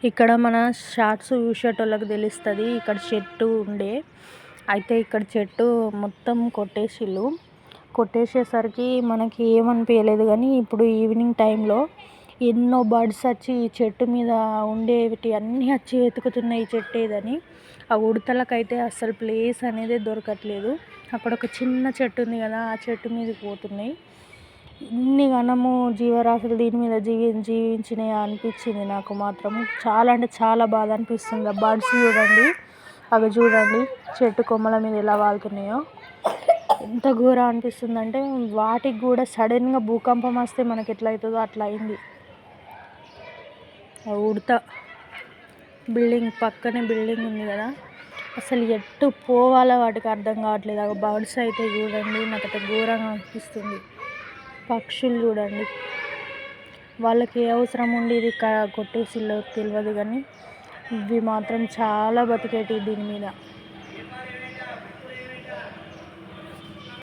ఇక్కడ మన షార్ట్స్ చూసేటోళ్ళకి తెలుస్తుంది. ఇక్కడ చెట్టు ఉండే అయితే ఇక్కడ చెట్టు మొత్తం కొట్టేసేసరికి మనకి ఏమనిపించలేదు. కానీ ఇప్పుడు ఈవినింగ్ టైంలో ఎన్నో బర్డ్స్ వచ్చి ఈ చెట్టు మీద ఉండేవి అన్నీ వచ్చి వెతుకుతున్నాయి ఈ చెట్టు ఏదని. ఆ ఉడతలకైతే అసలు ప్లేస్ అనేది దొరకట్లేదు. అక్కడ ఒక చిన్న చెట్టు ఉంది కదా, ఆ చెట్టు మీదకి పోతున్నాయి. ఇన్ని గణము జీవరాశులు దీని మీద జీవించినాయి అనిపించింది నాకు మాత్రం. చాలా అంటే చాలా బాధ అనిపిస్తుంది. ఆ బర్డ్స్ చూడండి, అవి చూడండి చెట్టు కొమ్మల మీద ఎలా వాళ్తున్నాయో. ఎంత ఘోరం అనిపిస్తుంది అంటే వాటికి కూడా సడన్గా భూకంపం వస్తే మనకి ఎట్లా అవుతుందో అట్లా అయింది. ఆ ఉడత బిల్డింగ్ పక్కనే బిల్డింగ్ ఉంది కదా, అసలు ఎటు పోవాలో వాటికి అర్థం కావట్లేదు. ఆ బర్డ్స్ అయితే చూడండి, నాకైతే ఘోరంగా అనిపిస్తుంది. పక్షులు చూడండి, వాళ్ళకి ఏ అవసరం ఉండి ఇది కొట్టేసిల్లో తెలియదు. కానీ ఇవి మాత్రం చాలా బతికేటివి దీని మీద.